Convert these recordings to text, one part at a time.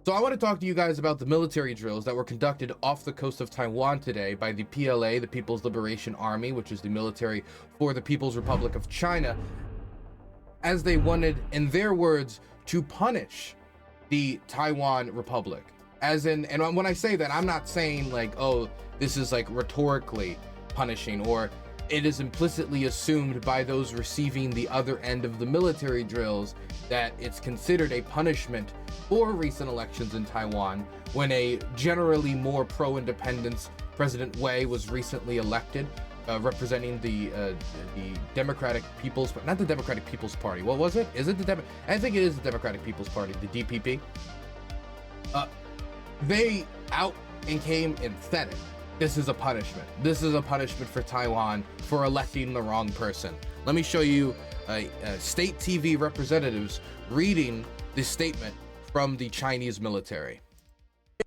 So I want to talk to you guys about the military drills that were conducted off the coast of Taiwan today by the PLA, the People's Liberation Army, which is the military for the People's Republic of China, as they wanted, in their words, to punish the Taiwan Republic. As in, and when I say that, I'm not saying like, oh, this is like rhetorically punishing, or it is implicitly assumed by those receiving the other end of the military drills that it's considered a punishment for recent elections in Taiwan when a generally more pro-independence President Wei was recently elected, representing the Democratic People's, not the Democratic People's Party. What was it? Is it the I think it is the Democratic People's Party, the DPP. They out and came and said it. This is a punishment. This is a punishment for Taiwan for electing the wrong person. Let me show you state TV representatives reading the statement from the Chinese military.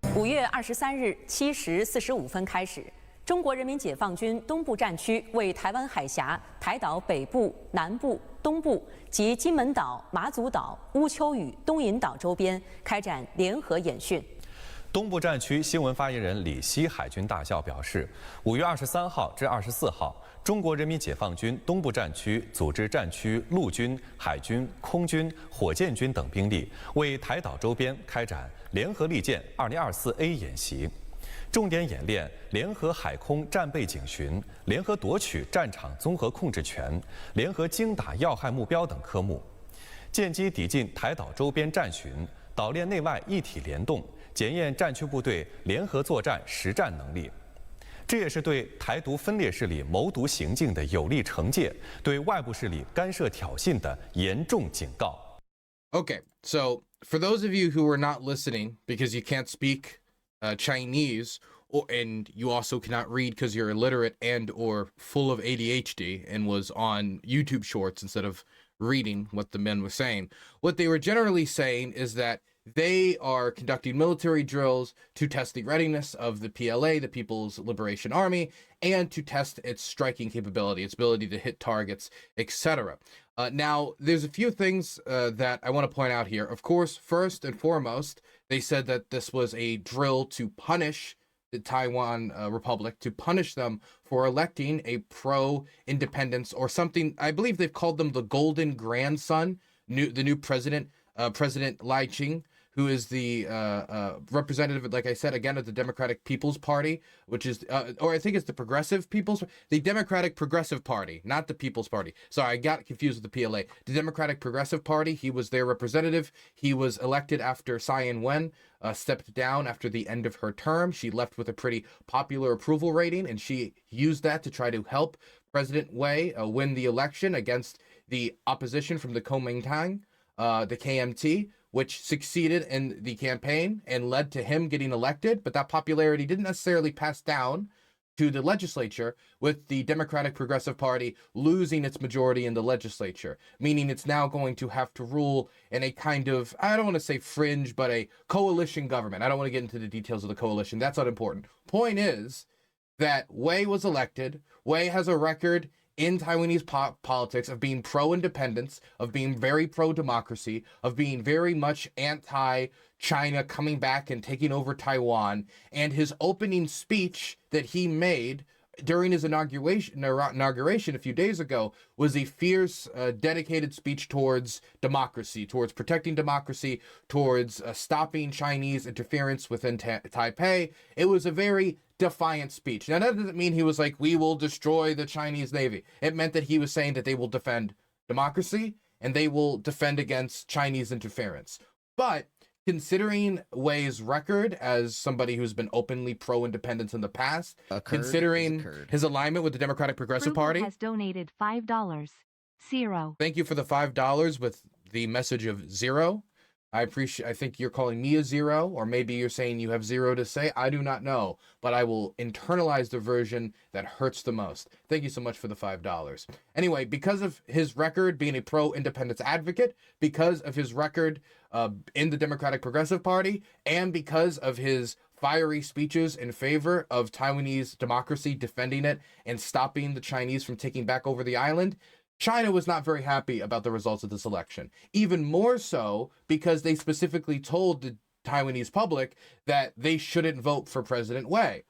5月23日7时45分开始，中国人民解放军东部战区为台湾海峡、台岛北部、南部、东部及金门岛、马祖岛、乌丘与东引岛周边开展联合演训。 东部战区新闻发言人李希海军大校表示，5月23号至24号，中国人民解放军东部战区组织战区陆军、海军、空军、火箭军等兵力，为台岛周边开展联合利剑 2024A 演习，重点演练联合海空战备警巡、联合夺取战场综合控制权、联合精打要害目标等科目，舰机抵近台岛周边战巡，岛链内外一体联动。 检验战区部队联合作战实战能力，这也是对台独分裂势力谋独行径的有力惩戒，对外部势力干涉挑衅的严重警告。Okay, so for those of you who are not listening because you can't speak Chinese, and you also cannot read because you're illiterate and or full of ADHD and was on YouTube Shorts instead of reading what the men were saying, what they were generally saying is that they are conducting military drills to test the readiness of the PLA, the People's Liberation Army, and to test its striking capability, its ability to hit targets, etc. Now, there's a few things that I want to point out here. Of course, first and foremost, they said that this was a drill to punish the Taiwan Republic, to punish them for electing a pro-independence or something. I believe they've called them the golden grandson, the new president, President Lai Ching, who is the representative, like I said, again, of the Democratic People's Party, which is, or I think it's the the Democratic Progressive Party, not the People's Party. Sorry, I got confused with the PLA. The Democratic Progressive Party, he was their representative. He was elected after Tsai Ing-wen stepped down after the end of her term. She left with a pretty popular approval rating, and she used that to try to help President Wei win the election against the opposition from the Kuomintang, the KMT, which succeeded in the campaign and led to him getting elected, but that popularity didn't necessarily pass down to the legislature, with the Democratic Progressive Party losing its majority in the legislature, meaning it's now going to have to rule in a kind of, I don't want to say fringe, but a coalition government. I don't want to get into the details of the coalition. That's not important. Point is that Wei was elected. Wei has a record in Taiwanese politics of being pro-independence, of being very pro-democracy, of being very much anti-China coming back and taking over Taiwan. And his opening speech that he made during his inauguration a few days ago was a fierce, dedicated speech towards democracy, towards protecting democracy, towards stopping Chinese interference within Taipei. It was a very defiant speech. Now, that doesn't mean he was like, we will destroy the Chinese Navy. It meant that he was saying that they will defend democracy and they will defend against Chinese interference. But considering Wei's record as somebody who's been openly pro-independence in the past, considering his alignment with the Democratic Progressive Party, has donated $5. Zero. Thank you for the $5 with the message of zero. I think you're calling me a zero, or maybe you're saying you have zero to say. I do not know, but I will internalize the version that hurts the most. Thank you so much for the $5. Anyway, because of his record being a pro-independence advocate, because of his record in the Democratic Progressive Party, and because of his fiery speeches in favor of Taiwanese democracy, defending it, and stopping the Chinese from taking back over the island, China was not very happy about the results of this election. Even more so because they specifically told the Taiwanese public that they shouldn't vote for President Wei.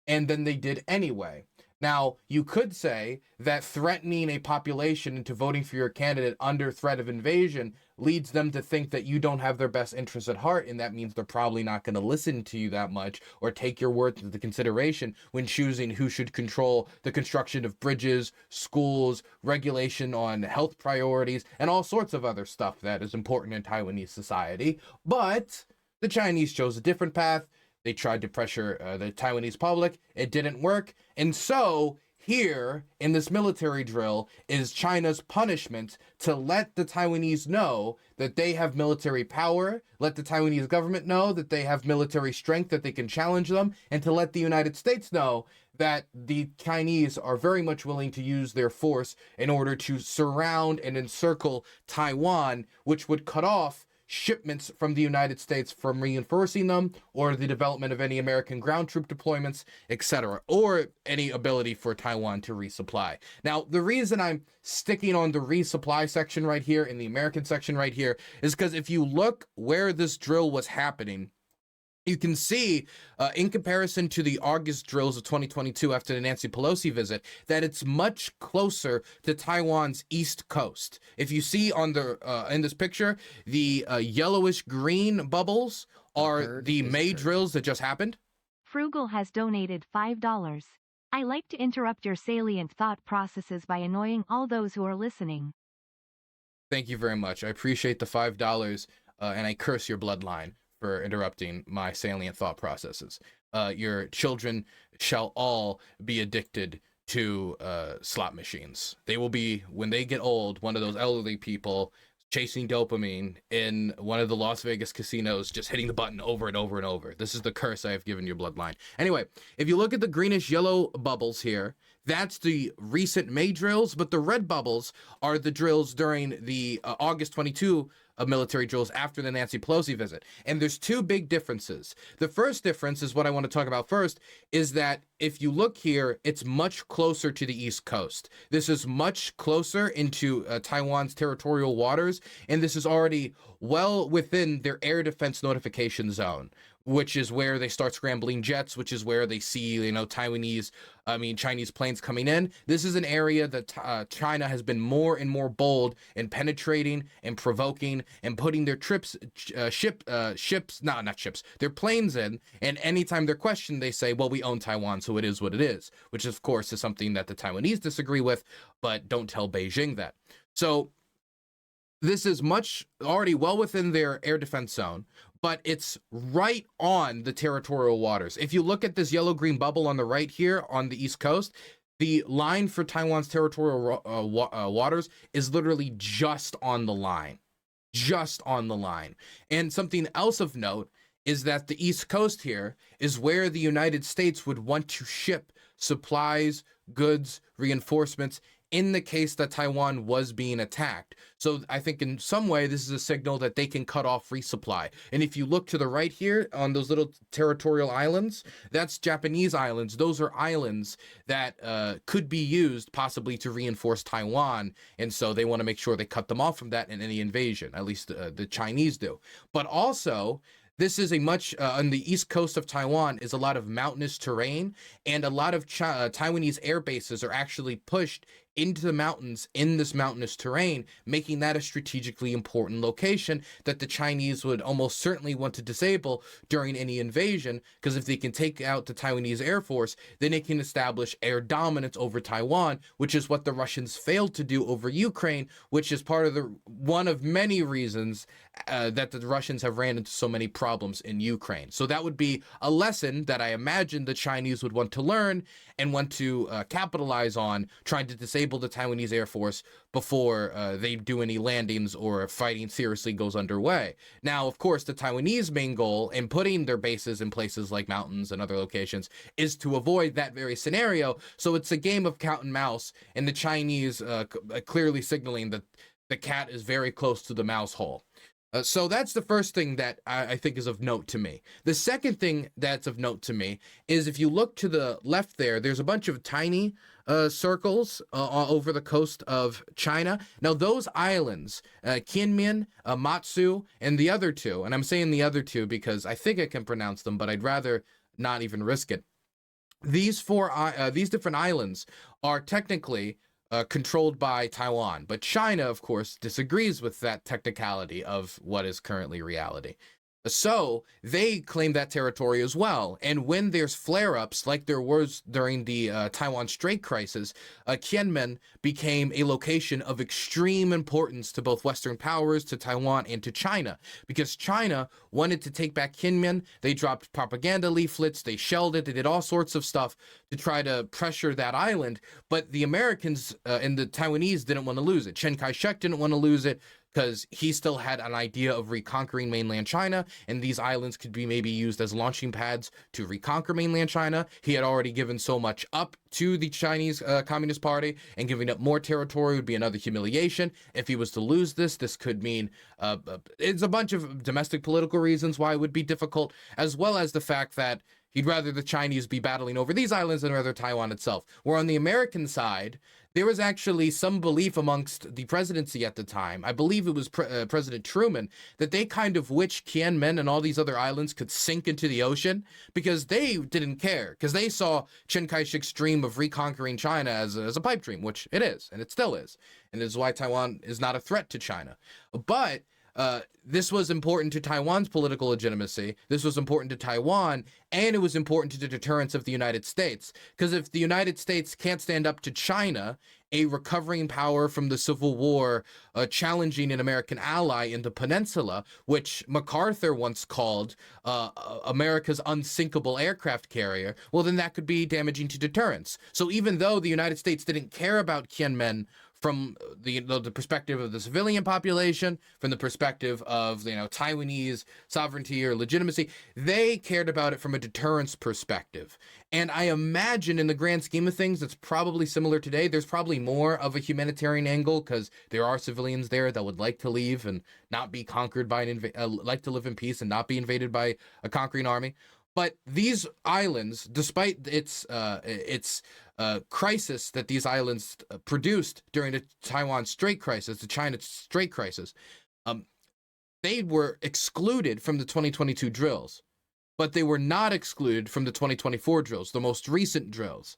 And then they did anyway. Now, you could say that threatening a population into voting for your candidate under threat of invasion leads them to think that you don't have their best interests at heart, and that means they're probably not going to listen to you that much or take your words into consideration when choosing who should control the construction of bridges, schools, regulation on health priorities, and all sorts of other stuff that is important in Taiwanese society. But the Chinese chose a different path. They tried to pressure the Taiwanese public. It didn't work. And so here in this military drill is China's punishment to let the Taiwanese know that they have military power, let the Taiwanese government know that they have military strength, that they can challenge them, and to let the United States know that the Chinese are very much willing to use their force in order to surround and encircle Taiwan, which would cut off shipments from the United States from reinforcing them, or the development of any American ground troop deployments, etc., or any ability for Taiwan to resupply. Now, the reason I'm sticking on the resupply section right here in the American section right here is because if you look where this drill was happening, you can see, in comparison to the August drills of 2022 after the Nancy Pelosi visit, that it's much closer to Taiwan's east coast. If you see on the in this picture, the yellowish green bubbles are the May drills that just happened. Frugal has donated $5. I like to interrupt your salient thought processes by annoying all those who are listening. Thank you very much. I appreciate the $5, and I curse your bloodline for interrupting my salient thought processes. Your children shall all be addicted to slot machines. They will be, when they get old, one of those elderly people chasing dopamine in one of the Las Vegas casinos, just hitting the button over and over and over. This is the curse I have given your bloodline. Anyway, if you look at the greenish yellow bubbles here, that's the recent May drills, but the red bubbles are the drills during the August 22 military drills after the Nancy Pelosi visit. And there's two big differences. The first difference is what I want to talk about first, is that if you look here, it's much closer to the East Coast. This is much closer into Taiwan's territorial waters, and this is already well within their air defense notification zone, which is where they start scrambling jets, which is where they see, Chinese planes coming in. This is an area that China has been more and more bold in penetrating and provoking and putting their their planes in. And anytime they're questioned, they say, well, we own Taiwan, so it is what it is, which of course is something that the Taiwanese disagree with, but don't tell Beijing that. So this is already well within their air defense zone, but it's right on the territorial waters. If you look at this yellow-green bubble on the right here on the East Coast, the line for Taiwan's territorial waters is literally just on the line. Just on the line. And something else of note is that the East Coast here is where the United States would want to ship supplies, goods, reinforcements, in the case that Taiwan was being attacked. So I think in some way, this is a signal that they can cut off resupply. And if you look to the right here on those little territorial islands, that's Japanese islands. Those are islands that could be used possibly to reinforce Taiwan. And so they want to make sure they cut them off from that in any invasion, at least the Chinese do. But also, this is a much, on the east coast of Taiwan is a lot of mountainous terrain, and a lot of Taiwanese air bases are actually pushed into the mountains in this mountainous terrain, making that a strategically important location that the Chinese would almost certainly want to disable during any invasion, because if they can take out the Taiwanese Air Force, then they can establish air dominance over Taiwan, which is what the Russians failed to do over Ukraine, which is part of one of many reasons that the Russians have ran into so many problems in Ukraine. So that would be a lesson that I imagine the Chinese would want to learn and want to capitalize on, trying to disable the Taiwanese Air Force before they do any landings or fighting seriously goes underway. Now, of course, the Taiwanese main goal in putting their bases in places like mountains and other locations is to avoid that very scenario. So it's a game of cat and mouse, and the Chinese clearly signaling that the cat is very close to the mouse hole. So that's the first thing that I think is of note to me. The second thing that's of note to me is if you look to the left there, there's a bunch of tiny circles over the coast of China. Now, those islands, Kinmen, Matsu, and the other two, and I'm saying the other two because I think I can pronounce them, but I'd rather not even risk it. These different islands are technically controlled by Taiwan, but China, of course, disagrees with that technicality of what is currently reality. So they claim that territory as well. And when there's flare-ups like there was during the Taiwan Strait crisis, Kinmen became a location of extreme importance to both Western powers, to Taiwan, and to China. Because China wanted to take back Kinmen. They dropped propaganda leaflets, they shelled it, they did all sorts of stuff to try to pressure that island. But the Americans and the Taiwanese didn't want to lose it. Chiang Kai-shek didn't want to lose it, because he still had an idea of reconquering mainland China, and these islands could be maybe used as launching pads to reconquer mainland China. He had already given so much up to the Chinese Communist Party, and giving up more territory would be another humiliation. If he was to lose this could mean it's a bunch of domestic political reasons why it would be difficult, as well as the fact that he'd rather the Chinese be battling over these islands than rather Taiwan itself. Where on the American side, there was actually some belief amongst the presidency at the time, I believe it was President Truman, that they kind of wished Kinmen and all these other islands could sink into the ocean, because they didn't care, because they saw Chiang Kai-shek's dream of reconquering China as a pipe dream, which it is, and it still is. And it is why Taiwan is not a threat to China. But this was important to Taiwan's political legitimacy. This was important to Taiwan, and it was important to the deterrence of the United States. Because if the United States can't stand up to China, a recovering power from the Civil War, challenging an American ally in the peninsula, which MacArthur once called America's unsinkable aircraft carrier, well, then that could be damaging to deterrence. So even though the United States didn't care about Kinmen from the perspective of the civilian population, from the perspective of Taiwanese sovereignty or legitimacy, they cared about it from a deterrence perspective. And I imagine in the grand scheme of things, it's probably similar today. There's probably more of a humanitarian angle, because there are civilians there that would like to leave and not be conquered by like to live in peace and not be invaded by a conquering army. But these islands, despite its crisis that these islands produced during the Taiwan Strait crisis, the China Strait crisis, they were excluded from the 2022 drills, but they were not excluded from the 2024 drills, the most recent drills,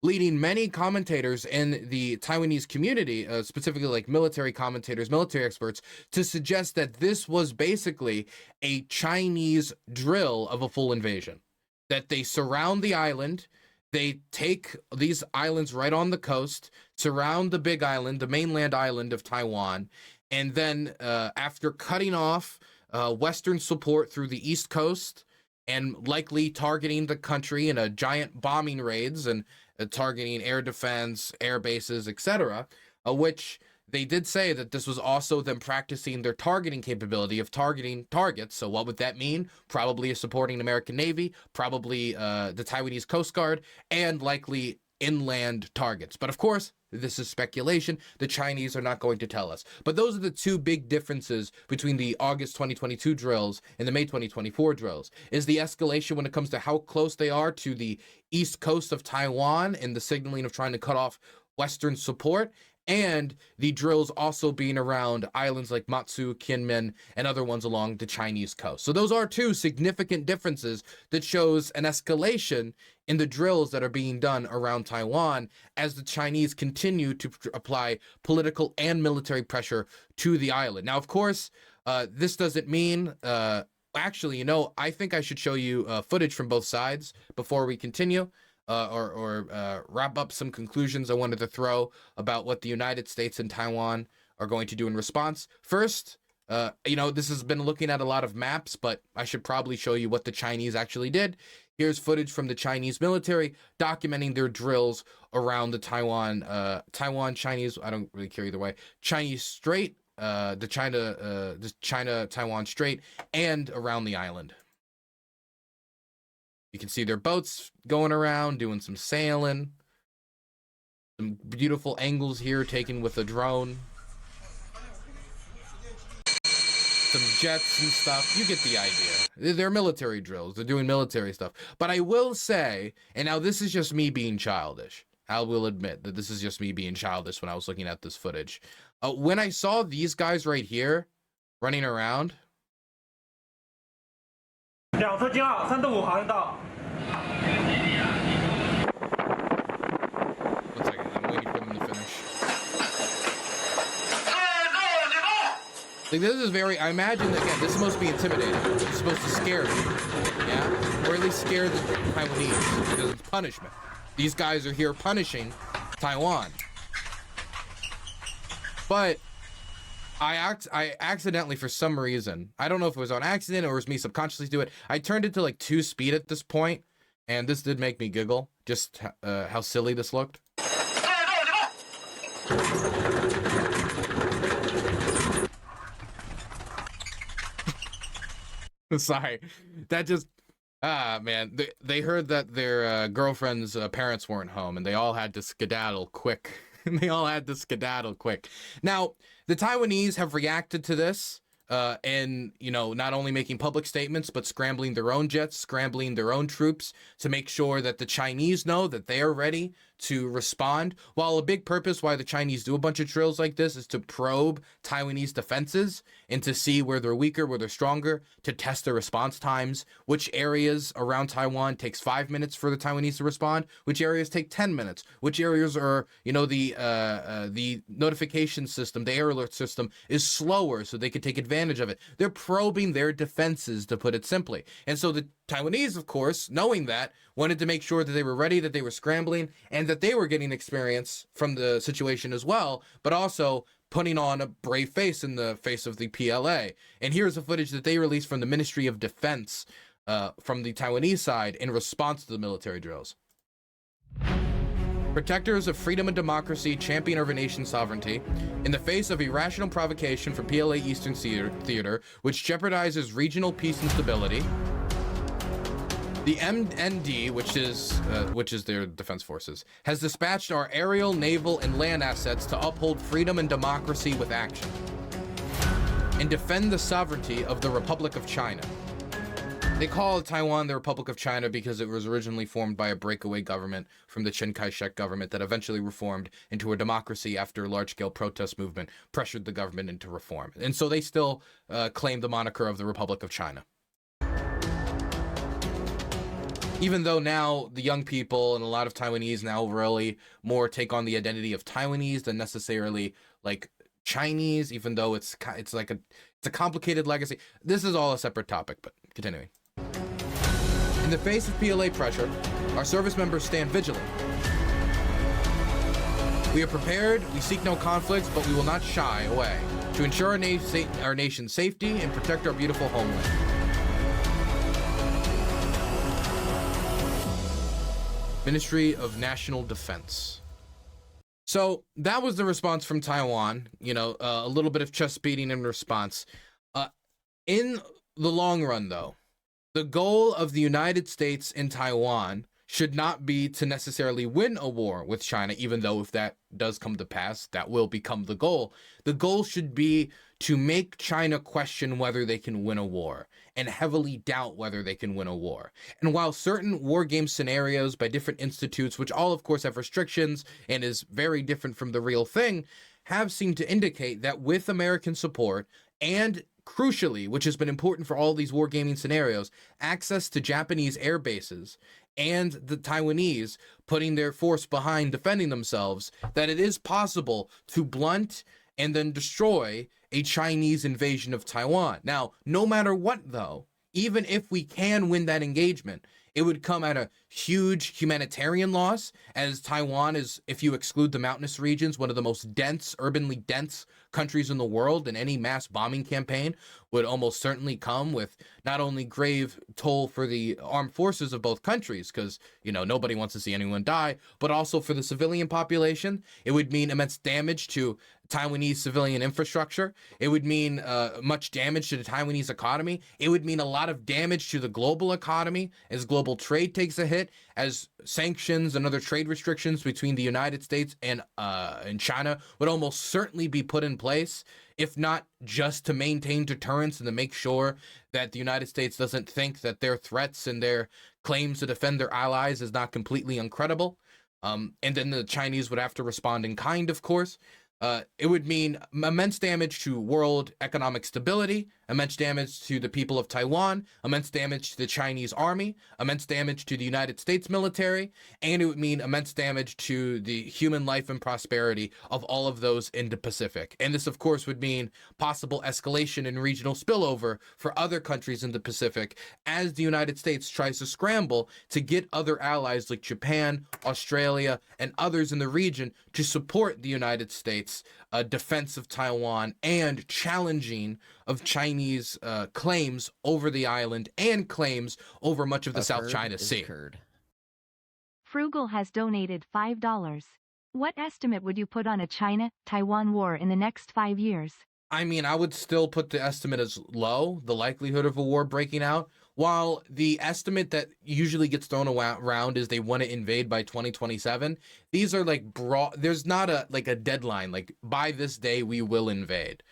leading many commentators in the Taiwanese community, specifically like military commentators, military experts, to suggest that this was basically a Chinese drill of a full invasion, that they surround the island. They take these islands right on the coast, surround the big island, the mainland island of Taiwan, and then after cutting off Western support through the East Coast and likely targeting the country in a giant bombing raids and targeting air defense, air bases, etc., which they did say that this was also them practicing their targeting capability of targeting targets. So what would that mean? Probably a supporting American Navy, probably the Taiwanese Coast Guard, and likely inland targets. But of course, this is speculation. The Chinese are not going to tell us. But those are the two big differences between the August 2022 drills and the May 2024 drills, is the escalation when it comes to how close they are to the east coast of Taiwan and the signaling of trying to cut off Western support, and the drills also being around islands like Matsu, Kinmen, and other ones along the Chinese coast. So those are two significant differences that shows an escalation in the drills that are being done around Taiwan as the Chinese continue to apply political and military pressure to the island. Now, of course, this doesn't mean... actually, I think I should show you footage from both sides before we continue. Or wrap up some conclusions I wanted to throw about what the United States and Taiwan are going to do in response. First, this has been looking at a lot of maps, but I should probably show you what the Chinese actually did. Here's footage from the Chinese military documenting their drills around the Taiwan Chinese, I don't really care either way, Chinese Strait, the China-Taiwan Strait, and around the island. You can see their boats going around, doing some sailing. Some beautiful angles here taken with a drone. some jets and stuff. You get the idea. They're military drills. They're doing military stuff. But I will say, and now this is just me being childish. I will admit that this is just me being childish when I was looking at this footage. When I saw these guys right here running around. 2侧进2 3到5航道。 One second, I'm waiting for them to finish. Like, this is very, I imagine, again, this is supposed to be intimidating. It's supposed to scare me, yeah? Or at least scare the Taiwanese, because it's punishment. These guys are here punishing Taiwan. But I accidentally, for some reason, I don't know if it was on accident or it was me subconsciously do it, I turned it to like 2 speed at this point, and this did make me giggle, just how silly this looked. Sorry, that just man, they heard that their girlfriend's parents weren't home, and they all had to skedaddle quick. They all had to skedaddle quick. Now, the Taiwanese have reacted to this, and, you know, not only making public statements, but scrambling their own jets, scrambling their own troops to make sure that the Chinese know that they are ready to respond. While a big purpose why the Chinese do a bunch of drills like this is to probe Taiwanese defenses and to see where they're weaker, where they're stronger, to test their response times, which areas around Taiwan takes 5 minutes for the Taiwanese to respond, which areas take 10 minutes, which areas are, you know, the notification system, the air alert system is slower so they can take advantage of it. They're probing their defenses, to put it simply. And so the Taiwanese, of course, knowing that, wanted to make sure that they were ready, that they were scrambling, and that they were getting experience from the situation as well, but also putting on a brave face in the face of the PLA. And here's the footage that they released from the Ministry of Defense from the Taiwanese side in response to the military drills. Protectors of freedom and democracy champion our nation's sovereignty in the face of irrational provocation from PLA Eastern Theater, which jeopardizes regional peace and stability. The MND, which is their defense forces, has dispatched our aerial, naval, and land assets to uphold freedom and democracy with action and defend the sovereignty of the Republic of China. They call Taiwan the Republic of China because it was originally formed by a breakaway government from the Chiang Kai-shek government that eventually reformed into a democracy after a large-scale protest movement pressured the government into reform. And so they still claim the moniker of the Republic of China. Even though now the young people and a lot of Taiwanese now really more take on the identity of Taiwanese than necessarily like Chinese, even though it's a complicated legacy. This is all a separate topic, but continuing. In the face of PLA pressure, our service members stand vigilant. We are prepared, we seek no conflicts, but we will not shy away to ensure our nation's safety and protect our beautiful homeland. Ministry of National Defense. So that was the response from Taiwan. You know, a little bit of chest beating in response. In the long run, though, the goal of the United States and Taiwan should not be to necessarily win a war with China, even though if that does come to pass, that will become the goal. The goal should be to make China question whether they can win a war and heavily doubt whether they can win a war. And while certain war game scenarios by different institutes, which all of course have restrictions and is very different from the real thing, have seemed to indicate that with American support and crucially, which has been important for all these wargaming scenarios, access to Japanese air bases and the Taiwanese putting their force behind defending themselves, that it is possible to blunt and then destroy a Chinese invasion of Taiwan. Now, no matter what, though, even if we can win that engagement, it would come at a huge humanitarian loss, as Taiwan is, if you exclude the mountainous regions, one of the most dense, urbanly dense countries in the world, and any mass bombing campaign would almost certainly come with not only grave toll for the armed forces of both countries, because, you know, nobody wants to see anyone die, but also for the civilian population. It would mean immense damage to Taiwanese civilian infrastructure. It would mean much damage to the Taiwanese economy. It would mean a lot of damage to the global economy as global trade takes a hit, as sanctions and other trade restrictions between the United States and China would almost certainly be put in place, if not just to maintain deterrence and to make sure that the United States doesn't think that their threats and their claims to defend their allies is not completely uncredible. And then the Chinese would have to respond in kind, of course. It would mean immense damage to world economic stability, immense damage to the people of Taiwan, immense damage to the Chinese army, immense damage to the United States military, and it would mean immense damage to the human life and prosperity of all of those in the Pacific. And this, of course, would mean possible escalation and regional spillover for other countries in the Pacific as the United States tries to scramble to get other allies like Japan, Australia, and others in the region to support the United States defense of Taiwan and challenging of Chinese claims over the island and claims over much of the South China Sea. Frugal has donated $5. What estimate would you put on a China-Taiwan war in the next 5 years? I mean, I would still put the estimate as low, the likelihood of a war breaking out, while the estimate that usually gets thrown around is they want to invade by 2027. These are like broad, there's not a deadline, like by this day we will invade.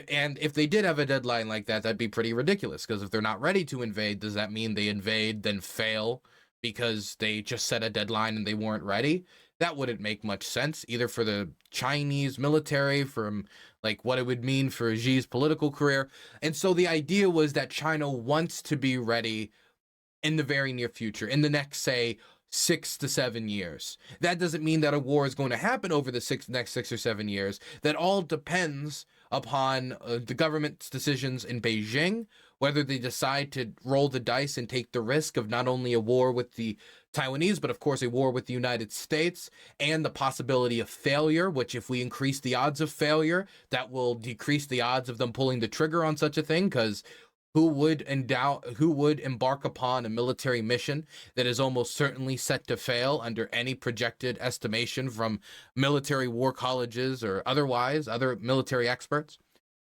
And if they did have a deadline like that, that'd be pretty ridiculous, because if they're not ready to invade, does that mean they invade then fail because they just set a deadline and they weren't ready? That wouldn't make much sense, either for the Chinese military, from like what it would mean for Xi's political career. And so the idea was that China wants to be ready in the very near future, in the next, say, 6 to 7 years. That doesn't mean that a war is going to happen over the next 6 or 7 years. That all depends upon the government's decisions in Beijing, whether they decide to roll the dice and take the risk of not only a war with the Taiwanese, but of course a war with the United States, and the possibility of failure, which if we increase the odds of failure, that will decrease the odds of them pulling the trigger on such a thing, because who would embark upon a military mission that is almost certainly set to fail under any projected estimation from military war colleges or otherwise, other military experts?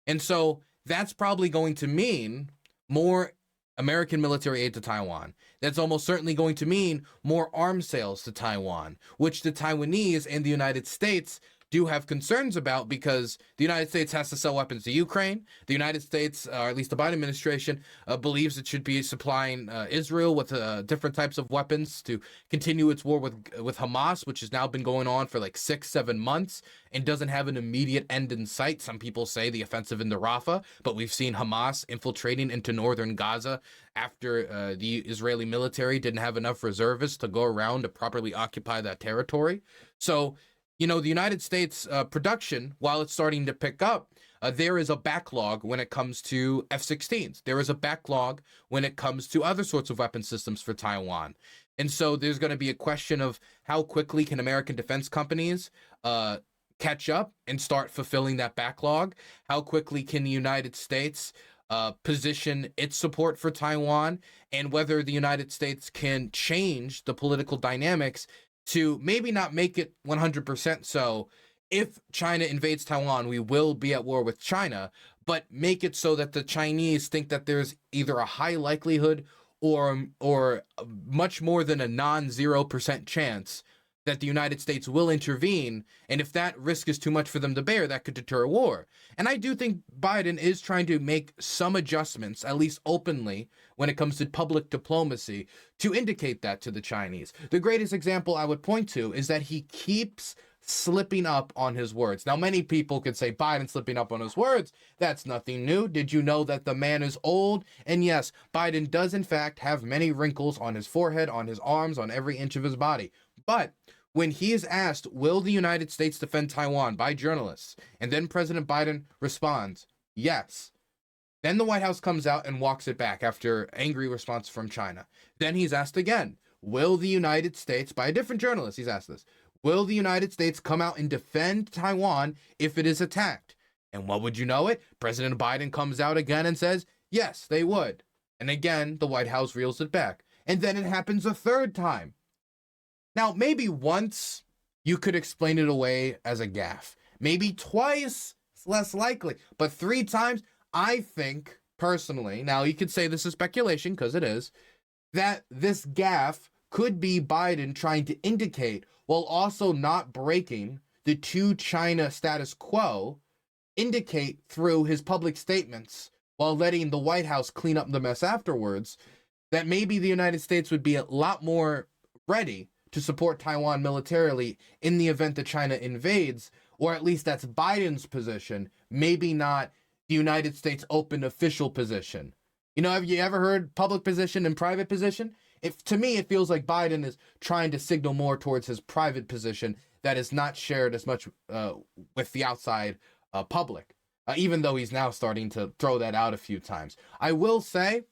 And so that's probably going to mean more American military aid to Taiwan. That's almost certainly going to mean more arms sales to Taiwan, which the Taiwanese and the United States do have concerns about, because the United States has to sell weapons to Ukraine. The United States, or at least the Biden administration, believes it should be supplying Israel with different types of weapons to continue its war with Hamas, which has now been going on for like 6-7 months and doesn't have an immediate end in sight. Some people say the offensive into Rafah, but we've seen Hamas infiltrating into northern Gaza after the Israeli military didn't have enough reservists to go around to properly occupy that territory. So, you know, the United States production, while it's starting to pick up, there is a backlog when it comes to F-16s. There is a backlog when it comes to other sorts of weapon systems for Taiwan. And so there's going to be a question of how quickly can American defense companies catch up and start fulfilling that backlog? How quickly can the United States position its support for Taiwan, and whether the United States can change the political dynamics to maybe not make it 100% so if China invades Taiwan, we will be at war with China, but make it so that the Chinese think that there's either a high likelihood or much more than a non-0% chance that the United States will intervene. And if that risk is too much for them to bear, that could deter a war. And I do think Biden is trying to make some adjustments, at least openly, when it comes to public diplomacy, to indicate that to the Chinese. The greatest example I would point to is that he keeps slipping up on his words. Now, many people could say Biden slipping up on his words. That's nothing new. Did you know that the man is old? And yes, Biden does in fact have many wrinkles on his forehead, on his arms, on every inch of his body. But when he is asked, will the United States defend Taiwan, by journalists, and then President Biden responds, yes. Then the White House comes out and walks it back after angry response from China. Then he's asked again, will the United States, by a different journalist, he's asked this, will the United States come out and defend Taiwan if it is attacked? And what would you know it? President Biden comes out again and says, yes, they would. And again, the White House reels it back. And then it happens a third time. Now, maybe once you could explain it away as a gaffe. Maybe twice, it's less likely. But 3 times, I think, personally, now you could say this is speculation, because it is, that this gaffe could be Biden trying to indicate, while also not breaking the two China status quo, indicate through his public statements, while letting the White House clean up the mess afterwards, that maybe the United States would be a lot more ready to support Taiwan militarily in the event that China invades, or at least that's Biden's position, maybe not the United States open official position. You know, have you ever heard public position and private position? To me, it feels like Biden is trying to signal more towards his private position that is not shared as much with the outside public, even though he's now starting to throw that out a few times. I will say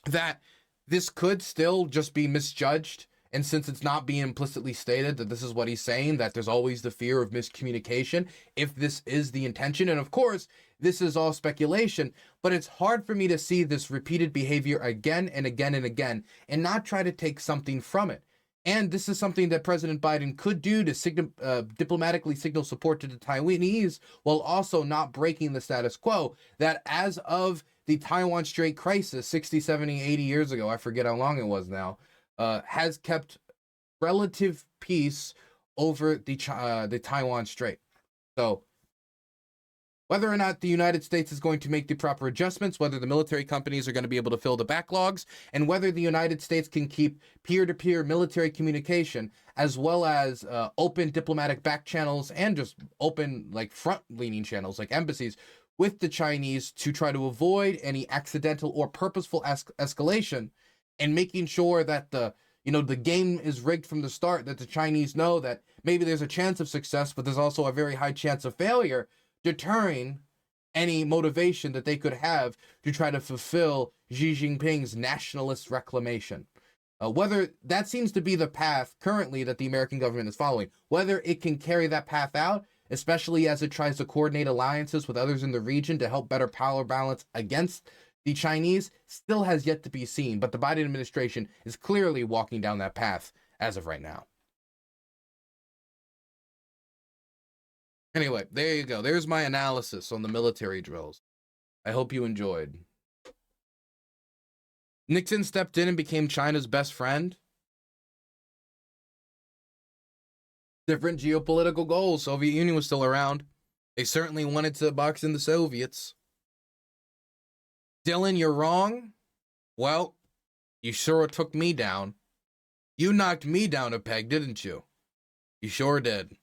that this could still just be misjudged, and since it's not being implicitly stated that this is what he's saying, that there's always the fear of miscommunication, if this is the intention, and of course, this is all speculation, but it's hard for me to see this repeated behavior again and again and again, and not try to take something from it. And this is something that President Biden could do to diplomatically signal support to the Taiwanese, while also not breaking the status quo that as of the Taiwan Strait crisis 60, 70, 80 years ago, I forget how long it was now, has kept relative peace over the Taiwan Strait. So whether or not the United States is going to make the proper adjustments, whether the military companies are going to be able to fill the backlogs, and whether the United States can keep peer-to-peer military communication, as well as open diplomatic back channels and just open like front-leaning channels like embassies with the Chinese to try to avoid any accidental or purposeful escalation, and making sure that the game is rigged from the start, that the Chinese know that maybe there's a chance of success, but there's also a very high chance of failure, deterring any motivation that they could have to try to fulfill Xi Jinping's nationalist reclamation. Whether that seems to be the path currently that the American government is following, whether it can carry that path out, especially as it tries to coordinate alliances with others in the region to help better power balance against the Chinese, still has yet to be seen. But the Biden administration is clearly walking down that path as of right now. Anyway, there you go. There's my analysis on the military drills. I hope you enjoyed. Nixon stepped in and became China's best friend. Different geopolitical goals. Soviet Union was still around. They certainly wanted to box in the Soviets. Dylan, you're wrong. Well, you sure took me down. You knocked me down a peg, didn't you? You sure did.